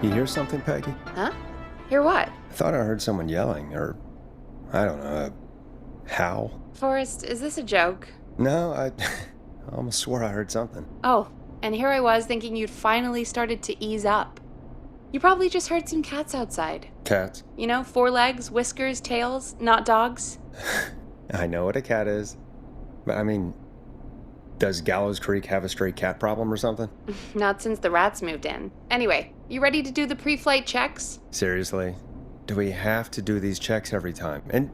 You hear something, Peggy? Huh? Hear what? I thought I heard someone yelling, or, I don't know, a howl. Forrest, is this a joke? No, I almost swore I heard something. Oh, and here I was thinking you'd finally started to ease up. You probably just heard some cats outside. Cats? You know, 4 legs, whiskers, tails, not dogs. I know what a cat is. But I mean, does Gallows Creek have a stray cat problem or something? Not since the rats moved in. Anyway, you ready to do the pre-flight checks? Seriously? Do we have to do these checks every time? And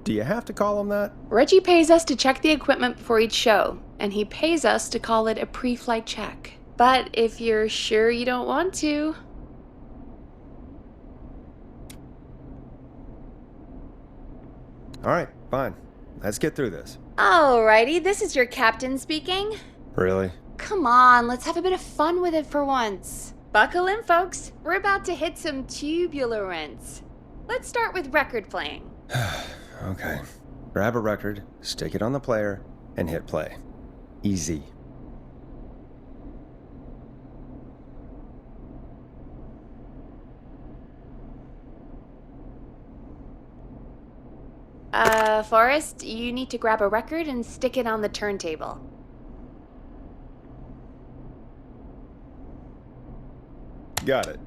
do you have to call them that? Reggie pays us to check the equipment before each show, and he pays us to call it a pre-flight check. But if you're sure you don't want to... All right, fine. Let's get through this. Alrighty, this is your captain speaking. Really? Come on, let's have a bit of fun with it for once. Buckle in, folks. We're about to hit some tubulance. Let's start with record playing. Okay. Grab a record, stick it on the player, and hit play. Easy. Forrest, you need to grab a record and stick it on the turntable. Got it.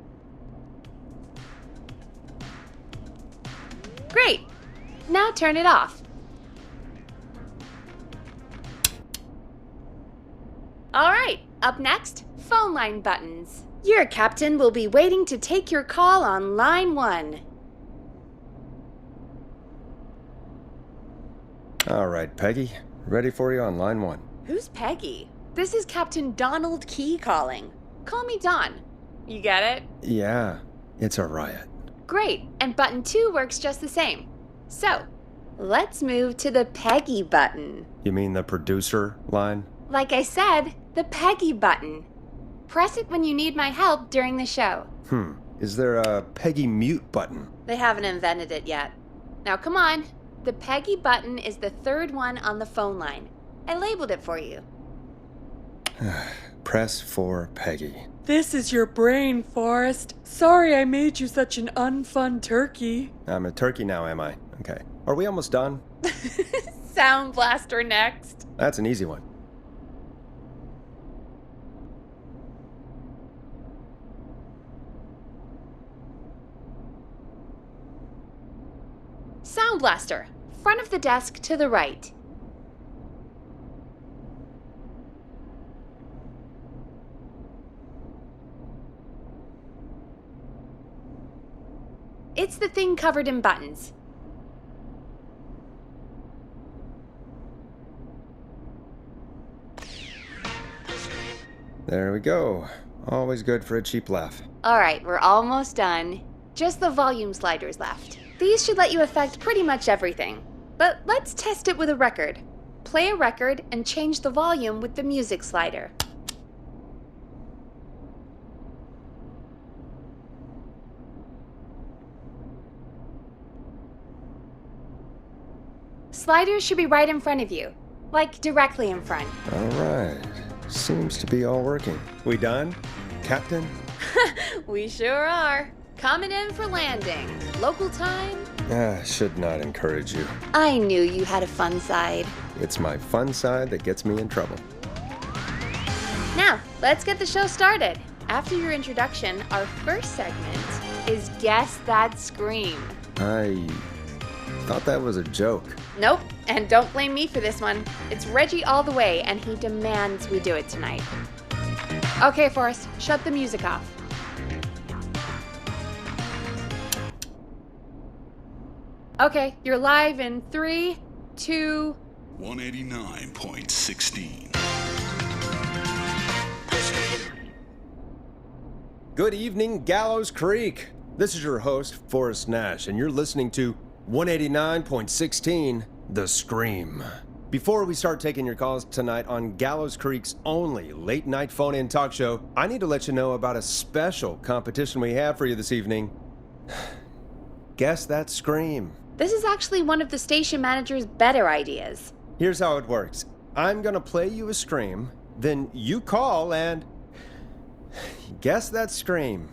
Great! Now turn it off. Alright, up next, phone line buttons. Your captain will be waiting to take your call on line 1. All right, Peggy. Ready for you on line 1. Who's Peggy? This is Captain Donald Key calling. Call me Don. You get it? Yeah, it's a riot. Great, and button 2 works just the same. So, let's move to the Peggy button. You mean the producer line? Like I said, the Peggy button. Press it when you need my help during the show. Is there a Peggy mute button? They haven't invented it yet. Now come on. The Peggy button is the 3rd one on the phone line. I labeled it for you. Press for Peggy. This is your brain, Forrest. Sorry I made you such an unfun turkey. I'm a turkey now, am I? Okay. Are we almost done? Sound Blaster next. That's an easy one. Sound Blaster. Front of the desk to the right. It's the thing covered in buttons. There we go. Always good for a cheap laugh. Alright, we're almost done. Just the volume sliders left. These should let you affect pretty much everything. But let's test it with a record. Play a record and change the volume with the music slider. Sliders should be right in front of you, like directly in front. All right. Seems to be all working. We done, Captain? We sure are. Coming in for landing. Local time? Should not encourage you. I knew you had a fun side. It's my fun side that gets me in trouble. Now, let's get the show started. After your introduction, our first segment is Guess That Scream. I thought that was a joke. Nope, and don't blame me for this one. It's Reggie all the way, and he demands we do it tonight. Okay, Forrest, shut the music off. Okay, you're live in 3, 2... 189.16. Good evening, Gallows Creek. This is your host, Forrest Nash, and you're listening to 189.16, The Scream. Before we start taking your calls tonight on Gallows Creek's only late-night phone-in talk show, I need to let you know about a special competition we have for you this evening. Guess That Scream. This is actually one of the station manager's better ideas. Here's how it works. I'm gonna play you a scream, then you call and guess that scream.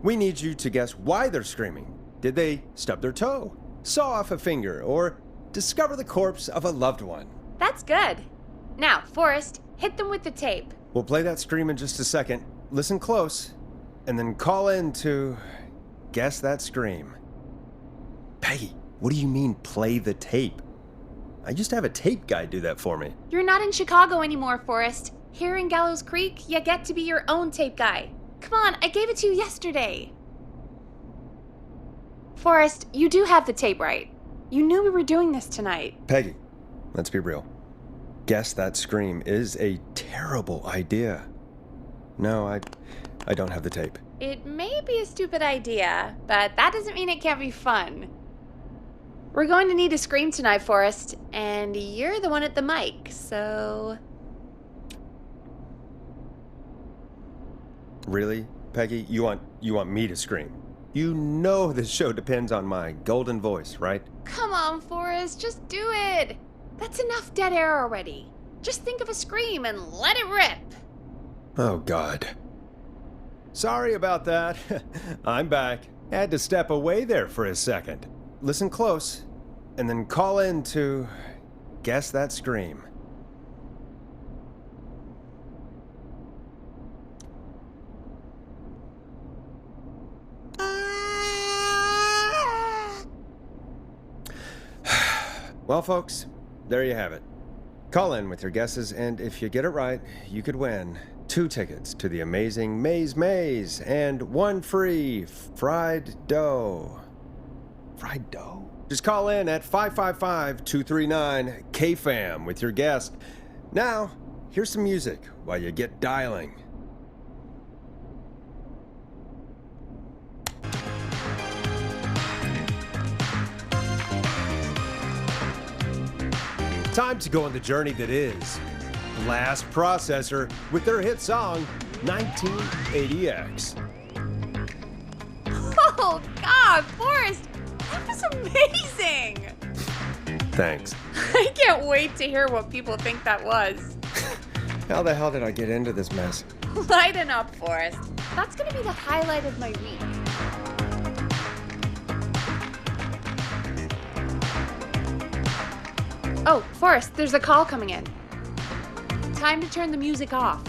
We need you to guess why they're screaming. Did they stub their toe, saw off a finger, or discover the corpse of a loved one? That's good. Now, Forrest, hit them with the tape. We'll play that scream in just a second. Listen close, and then call in to guess that scream. Peggy, what do you mean, play the tape? I used to have a tape guy do that for me. You're not in Chicago anymore, Forrest. Here in Gallows Creek, you get to be your own tape guy. Come on, I gave it to you yesterday. Forrest, you do have the tape right. You knew we were doing this tonight. Peggy, let's be real. Guess that scream is a terrible idea. No, I don't have the tape. It may be a stupid idea, but that doesn't mean it can't be fun. We're going to need a scream tonight, Forrest, and you're the one at the mic, so... Really, Peggy? You want me to scream? You know this show depends on my golden voice, right? Come on, Forrest, just do it. That's enough dead air already. Just think of a scream and let it rip. Oh, God. Sorry about that. I'm back. Had to step away there for a second. Listen close, and then call in to guess that scream. Well, folks, there you have it. Call in with your guesses, and if you get it right, you could win 2 tickets to the amazing Maze Maze and 1 free fried dough. Fried dough? Just call in at 555-239-KFAM with your guess. Now, here's some music while you get dialing. Time to go on the journey that is Blast Processor with their hit song 1980X. Oh, God, Forrest, that was amazing. Thanks. I can't wait to hear what people think that was. How the hell did I get into this mess? Lighten up, Forrest. That's going to be the highlight of my week. Oh, Forrest, there's a call coming in. Time to turn the music off.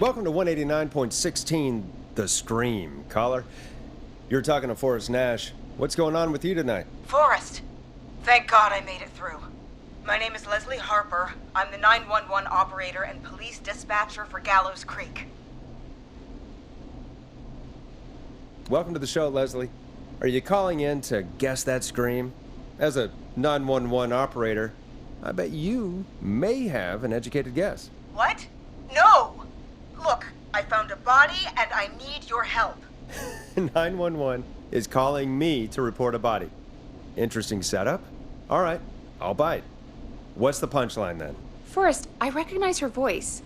Welcome to 189.16, The Scream. Caller, you're talking to Forrest Nash. What's going on with you tonight? Forrest! Thank God I made it through. My name is Leslie Harper. I'm the 911 operator and police dispatcher for Gallows Creek. Welcome to the show, Leslie. Are you calling in to guess that scream? As a 911 operator, I bet you may have an educated guess. What? No! Look, I found a body and I need your help. 911 is calling me to report a body. Interesting setup. All right, I'll bite. What's the punchline then? Forrest, I recognize her voice.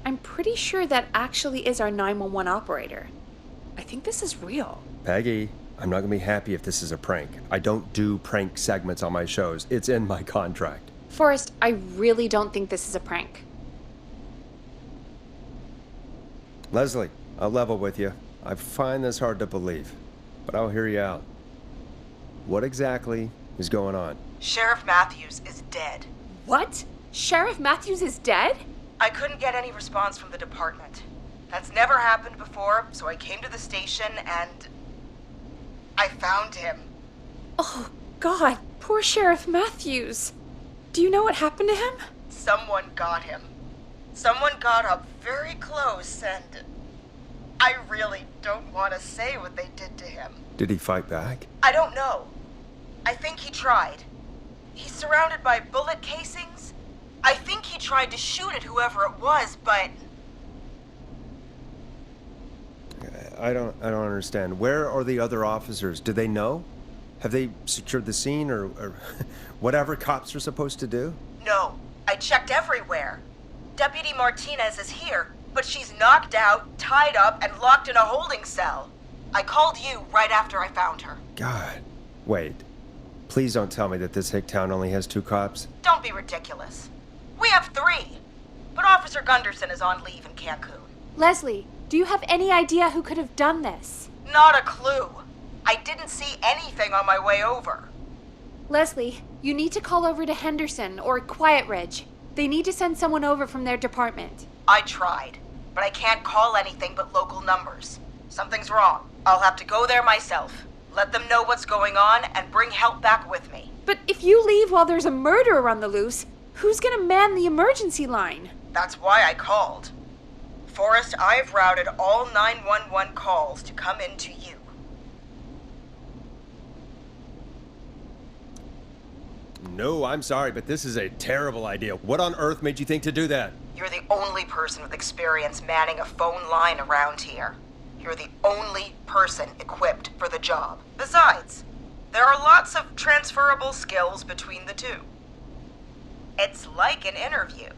I'm pretty sure that actually is our 911 operator. I think this is real. Peggy, I'm not gonna be happy if this is a prank. I don't do prank segments on my shows. It's in my contract. Forrest, I really don't think this is a prank. Leslie, I'll level with you. I find this hard to believe, but I'll hear you out. What exactly is going on? Sheriff Matthews is dead. What? Sheriff Matthews is dead? I couldn't get any response from the department. That's never happened before, so I came to the station and I found him. Oh, God, poor Sheriff Matthews. Do you know what happened to him? Someone got him. Someone got up very close and I really don't want to say what they did to him. Did he fight back? I don't know. I think he tried. He's surrounded by bullet casings. I think he tried to shoot at whoever it was, but I don't understand. Where are the other officers? Do they know? Have they secured the scene or whatever cops are supposed to do? no. I checked everywhere. Deputy Martinez is here, but she's knocked out, tied up, and locked in a holding cell. I called you right after I found her. God. Wait. Please don't tell me that this hick town only has 2 cops. Don't be ridiculous. We have 3. But Officer Officer Gunderson is on leave in Cancun. Leslie, do you have any idea who could have done this? Not a clue. I didn't see anything on my way over. Leslie, you need to call over to Henderson or Quiet Ridge. They need to send someone over from their department. I tried, but I can't call anything but local numbers. Something's wrong. I'll have to go there myself. Let them know what's going on and bring help back with me. But if you leave while there's a murderer on the loose, who's gonna man the emergency line? That's why I called. Forrest, I've routed all 911 calls to come in to you. No, I'm sorry, but this is a terrible idea. What on earth made you think to do that? You're the only person with experience manning a phone line around here. You're the only person equipped for the job. Besides, there are lots of transferable skills between the two. It's like an interview.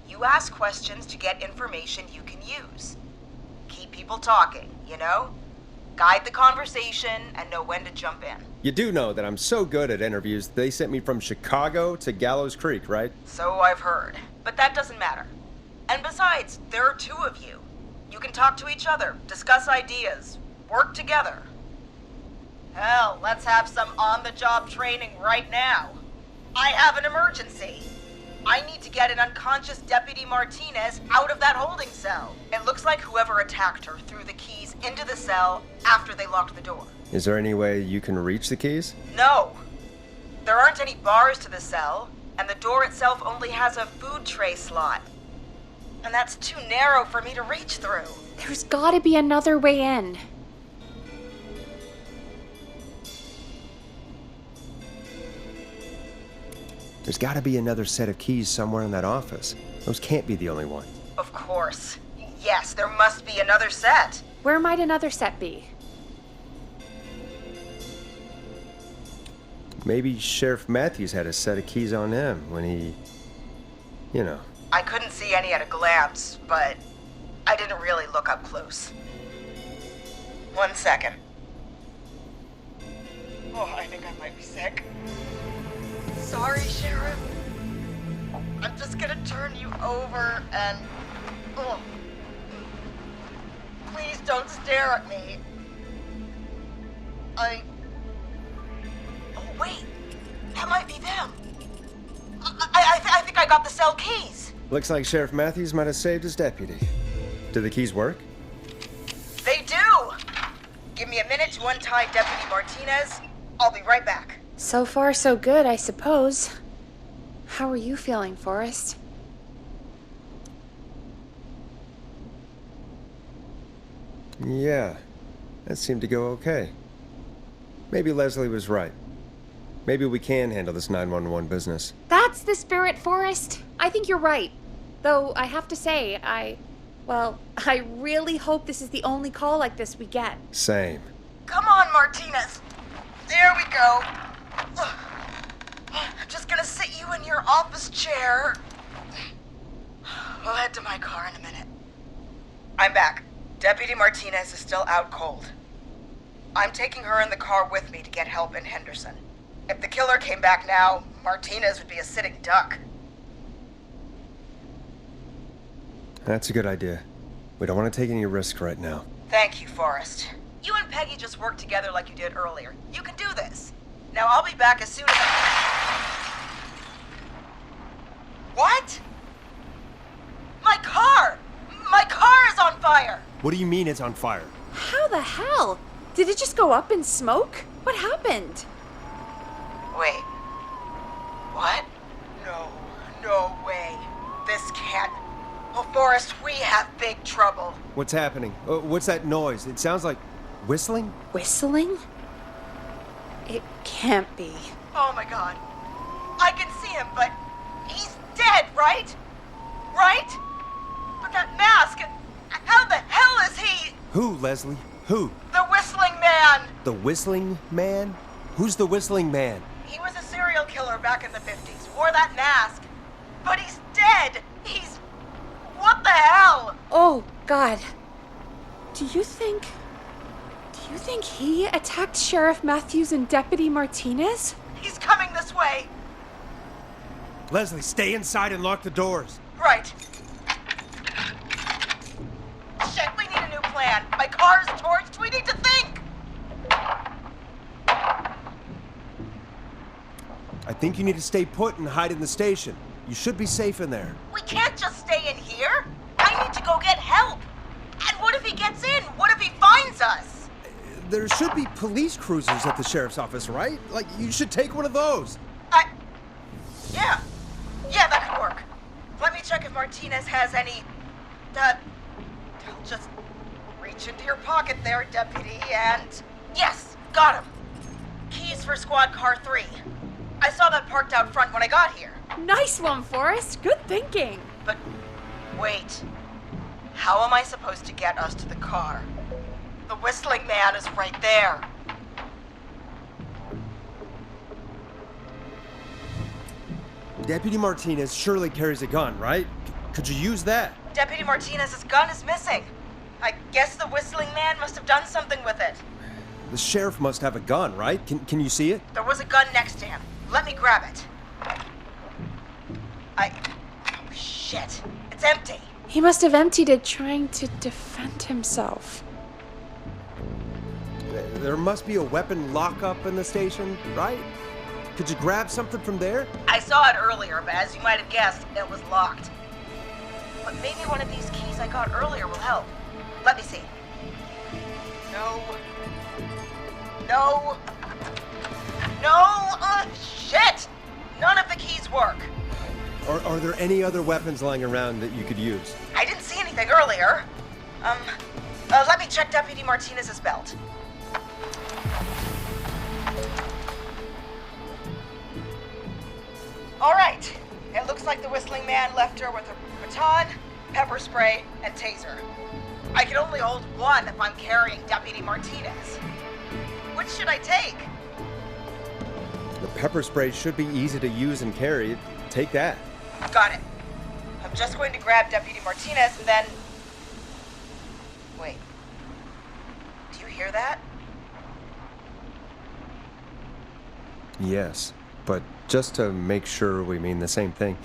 You ask questions to get information you can use. Keep people talking, you know? Guide the conversation and know when to jump in. You do know that I'm so good at interviews, they sent me from Chicago to Gallows Creek, right? So I've heard. But that doesn't matter. And besides, there are two of you. You can talk to each other, discuss ideas, work together. Hell, let's have some on-the-job training right now. I have an emergency. I need to get an unconscious Deputy Martinez out of that holding cell. It looks like whoever attacked her threw the keys into the cell after they locked the door. Is there any way you can reach the keys? No. There aren't any bars to the cell, and the door itself only has a food tray slot. And that's too narrow for me to reach through. There's gotta be another way in. There's gotta be another set of keys somewhere in that office. Those can't be the only one. Of course. Yes, there must be another set. Where might another set be? Maybe Sheriff Matthews had a set of keys on him when he... you know. I couldn't see any at a glance, but I didn't really look up close. 1 second. Oh, I think I might be sick. Sorry, Sheriff. I'm just gonna turn you over and... Oh. Please don't stare at me. Oh, wait. That might be them. I think I got the cell keys. Looks like Sheriff Matthews might have saved his deputy. Do the keys work? They do! Give me a minute to untie Deputy Martinez. I'll be right back. So far, so good, I suppose. How are you feeling, Forrest? Yeah, that seemed to go okay. Maybe Leslie was right. Maybe we can handle this 911 business. That's the spirit, Forrest. I think you're right. Though, I have to say, I really hope this is the only call like this we get. Same. Come on, Martinez. There we go. I'm just gonna sit you in your office chair. We'll head to my car in a minute. I'm back. Deputy Martinez is still out cold. I'm taking her in the car with me to get help in Henderson. If the killer came back now, Martinez would be a sitting duck. That's a good idea. We don't want to take any risks right now. Thank you, Forrest. You and Peggy just worked together like you did earlier. You can do this. Now I'll be back as soon as What? My car! My car is on fire! What do you mean it's on fire? How the hell? Did it just go up in smoke? What happened? Wait. What? No way. This can't... Oh, Forrest, we have big trouble. What's happening? What's that noise? It sounds like whistling? Whistling? It can't be. Oh my god. I can see him, but he's dead, right? Right? But that mask, how the hell is he? Who, Leslie? Who? The Whistling Man! The Whistling Man? Who's the Whistling Man? He was a serial killer back in the 50s, wore that mask. But he's dead! He's... What the hell? Oh, God. Do you think he attacked Sheriff Matthews and Deputy Martinez? He's coming this way. Leslie, stay inside and lock the doors. Right. Shit, we need a new plan. My car is torched. We need to think. I think you need to stay put and hide in the station. You should be safe in there. We can't just stay in here. I need to go get help. And what if he gets in? What if he finds us? There should be police cruisers at the sheriff's office, right? Like, you should take one of those. Yeah. Yeah, that could work. Let me check if Martinez has any... I'll just reach into your pocket there, Deputy, and... Yes, got him. Keys for Squad Car 3. I saw that parked out front when I got here. Nice one, Forrest. Good thinking. But wait. How am I supposed to get us to the car? The Whistling Man is right there. Deputy Martinez surely carries a gun, right? Could you use that? Deputy Martinez's gun is missing. I guess the Whistling Man must have done something with it. The sheriff must have a gun, right? Can you see it? There was a gun next to him. Let me grab it. Oh, shit. It's empty. He must have emptied it trying to defend himself. There must be a weapon lockup in the station, right? Could you grab something from there? I saw it earlier, but as you might have guessed, it was locked. But maybe one of these keys I got earlier will help. Let me see. No. No. No! Shit! None of the keys work. Are there any other weapons lying around that you could use? I didn't see anything earlier. Let me check Deputy Martinez's belt. All right. It looks like the Whistling Man left her with a baton, pepper spray, and taser. I can only hold one if I'm carrying Deputy Martinez. Which should I take? The pepper spray should be easy to use and carry. Take that. Got it. I'm just going to grab Deputy Martinez and then... Wait. Do you hear that? Yes, but just to make sure we mean the same thing,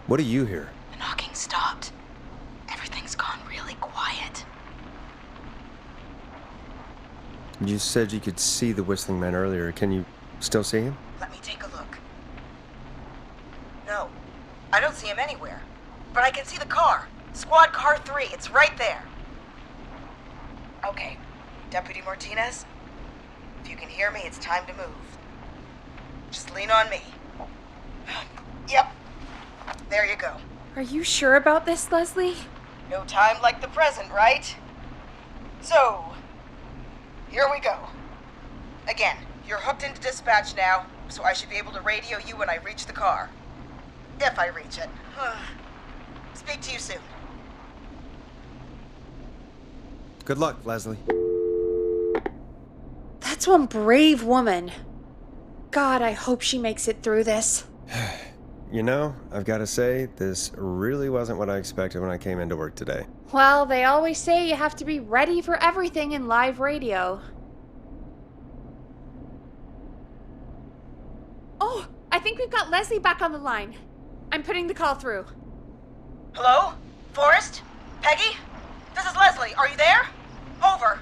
what do you hear? The knocking stopped. Everything's gone really quiet. You said you could see the Whistling Man earlier. Can you still see him? Let me take a look. No, I don't see him anywhere. But I can see the car. Squad Car 3, it's right there. Okay, Deputy Martinez, if you can hear me, it's time to move. Just lean on me. Yep, there you go. Are you sure about this, Leslie? No time like the present, right? So, here we go. Again, you're hooked into dispatch now, so I should be able to radio you when I reach the car. If I reach it. Speak to you soon. Good luck, Leslie. That's one brave woman. God, I hope she makes it through this. You know, I've got to say, this really wasn't what I expected when I came into work today. Well, they always say you have to be ready for everything in live radio. Oh, I think we've got Leslie back on the line. I'm putting the call through. Hello? Forrest? Peggy? This is Leslie. Are you there? Over.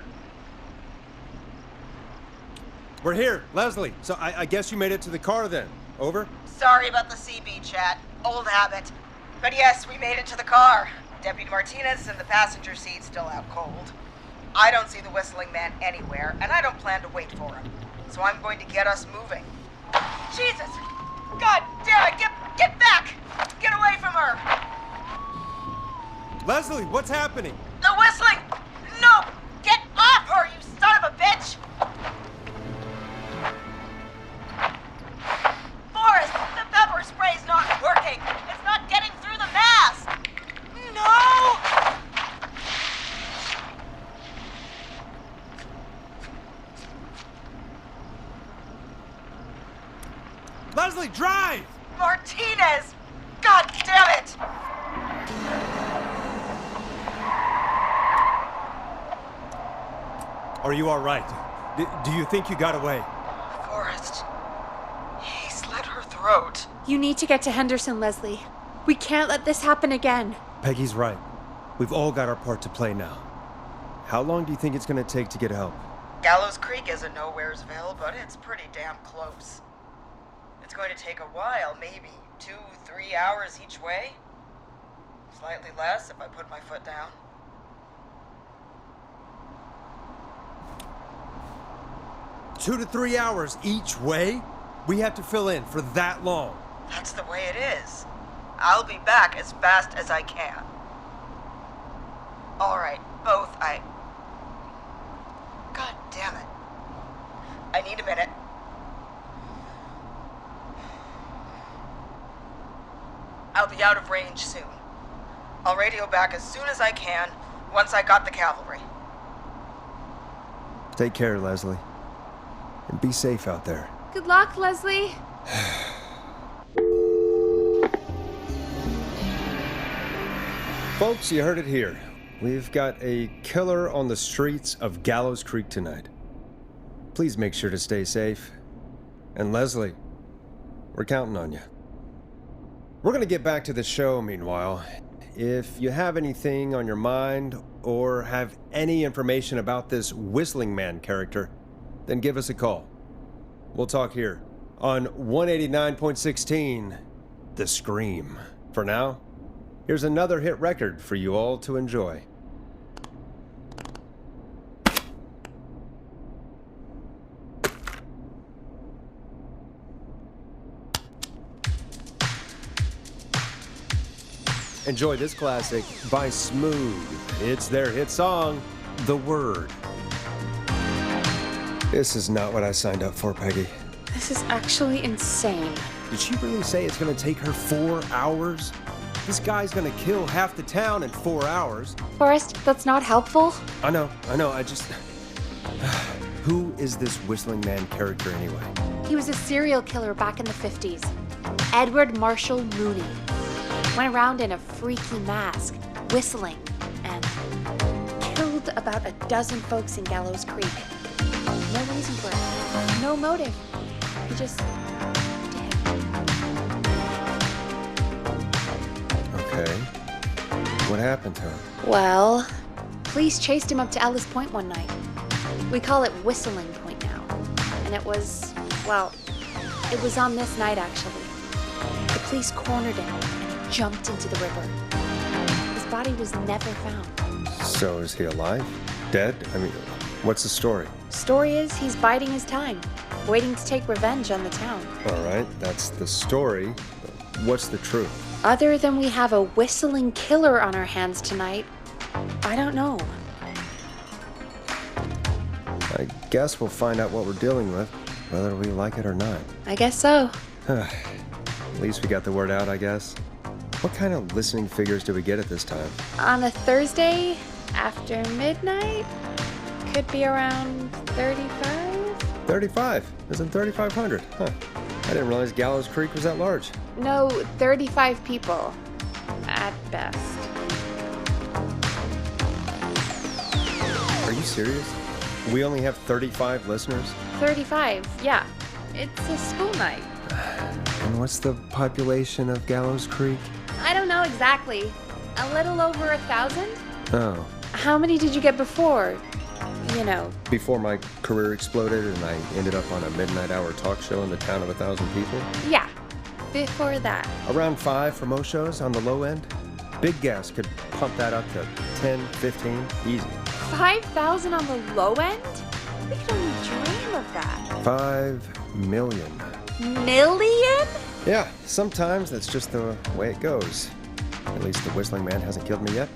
We're here, Leslie. So I guess you made it to the car then. Over? Sorry about the CB chat. Old habit. But yes, we made it to the car. Deputy Martinez is in the passenger seat, still out cold. I don't see the Whistling Man anywhere, and I don't plan to wait for him. So I'm going to get us moving. Jesus! God damn it! Get back! Get away from her! Leslie, what's happening? The Whistling! No! Get off her, you son of a bitch! Forrest, the pepper spray's not working. It's not getting through the mask. No! Leslie, drive! Martinez! God damn it! Are you all right? Do you think you got away? Forrest, he slit her throat. You need to get to Henderson, Leslie. We can't let this happen again. Peggy's right. We've all got our part to play now. How long do you think it's gonna take to get help? Gallows Creek isn't Nowheresville, but it's pretty damn close. It's going to take a while, maybe 2-3 hours each way. Slightly less if I put my foot down. 2 to 3 hours each way? We have to fill in for that long. That's the way it is. I'll be back as fast as I can. All right, both. God damn it. I need a minute. I'll be out of range soon. I'll radio back as soon as I can, once I got the cavalry. Take care, Leslie. And be safe out there. Good luck, Leslie. Folks, you heard it here. We've got a killer on the streets of Gallows Creek tonight. Please make sure to stay safe. And Leslie, we're counting on you. We're gonna get back to the show meanwhile. If you have anything on your mind or have any information about this Whistling Man character, then give us a call. We'll talk here on 189.16, The Scream. For now, here's another hit record for you all to enjoy. Enjoy this classic by Smooth. It's their hit song, The Word. This is not what I signed up for, Peggy. This is actually insane. Did she really say it's gonna take her 4 hours? This guy's gonna kill half the town in 4 hours. Forrest, that's not helpful. I know, I just... Who is this Whistling Man character anyway? He was a serial killer back in the 50s. Edward Marshall Mooney. Went around in a freaky mask, whistling, and killed about a dozen folks in Gallows Creek. No reason for it. No motive. He just did. Okay. What happened to him? Well, police chased him up to Ellis Point one night. We call it Whistling Point now. And it was on this night actually. The police cornered him and he jumped into the river. His body was never found. So is he alive? Dead? I mean, what's the story? Story is he's biding his time, waiting to take revenge on the town. All right, that's the story. What's the truth? Other than we have a whistling killer on our hands tonight, I don't know. I guess we'll find out what we're dealing with, whether we like it or not. I guess so. At least we got the word out, I guess. What kind of listening figures do we get at this time? On a Thursday after midnight, could be around 35? 35? Isn't 3,500? Huh. I didn't realize Gallows Creek was that large. No, 35 people. At best. Are you serious? We only have 35 listeners? 35, yeah. It's a school night. And what's the population of Gallows Creek? I don't know exactly. A little over 1,000? Oh. How many did you get before? You know. Before my career exploded and I ended up on a midnight hour talk show in the town of 1,000 people? Yeah, before that. Around 5 for most shows on the low end. Big Gas could pump that up to 10, 15, easy. 5,000 on the low end? We could only dream of that. 5 million. Million? Yeah, sometimes that's just the way it goes. At least the Whistling Man hasn't killed me yet.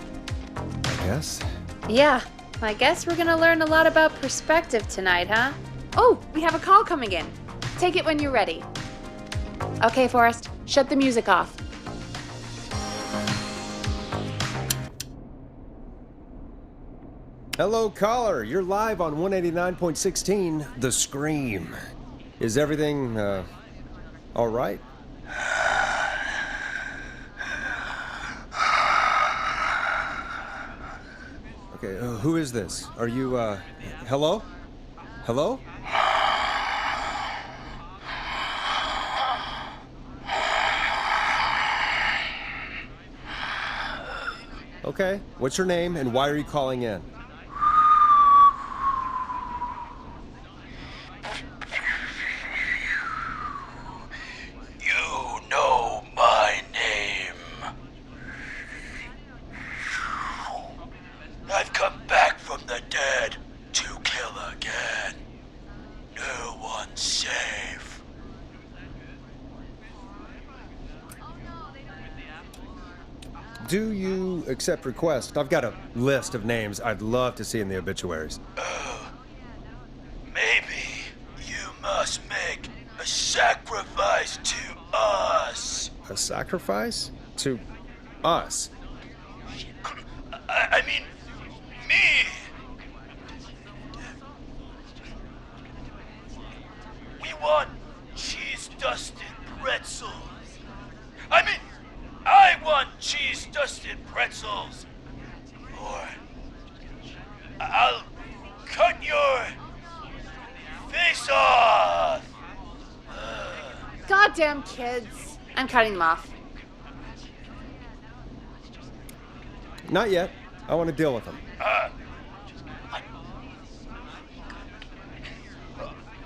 I guess. Yeah, I guess we're gonna learn a lot about perspective tonight, huh? Oh, we have a call coming in. Take it when you're ready. Okay, Forrest, shut the music off. Hello, caller. You're live on 189.16, The Scream. Is everything, all right? Okay, who is this? Are you, hello? Hello? Okay. What's your name and why are you calling in? You know my name. I've come back from the dead to kill again. No one's safe. Do you accept requests? I've got a list of names I'd love to see in the obituaries. Maybe you must make a sacrifice to us. A sacrifice? To us? I mean, me. We want cheese-dusted pretzels. I want cheese-dusted pretzels. Or I'll cut your face off. Goddamn kids. I'm cutting them off. Not yet. I want to deal with them.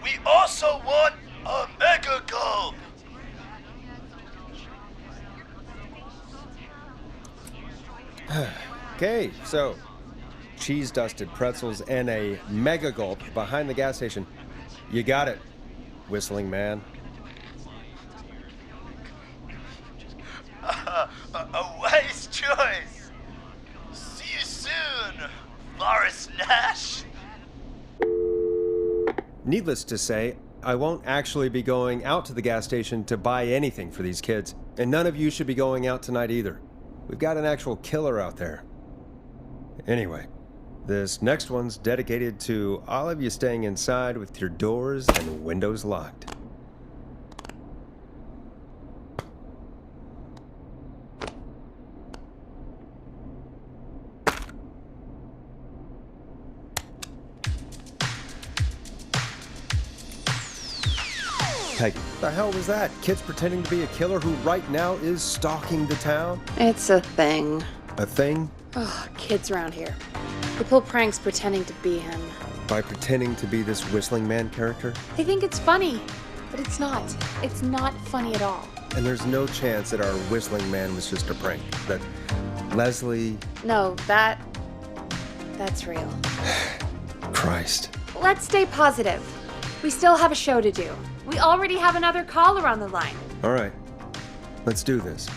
We also want a mega gulp. Okay, so cheese-dusted pretzels and a mega gulp behind the gas station. You got it, Whistling Man. A wise choice. See you soon, Forrest Nash. Needless to say, I won't actually be going out to the gas station to buy anything for these kids, and none of you should be going out tonight either. We've got an actual killer out there. Anyway, this next one's dedicated to all of you staying inside with your doors and windows locked. Hey, the hell was that? Kids pretending to be a killer who right now is stalking the town? It's a thing. A thing? Ugh, kids around here. They pull pranks pretending to be him. By pretending to be this Whistling Man character? They think it's funny, but it's not. It's not funny at all. And there's no chance that our Whistling Man was just a prank. That Leslie... No, that's real. Christ. Let's stay positive. We still have a show to do. We already have another caller on the line. All right. Let's do this.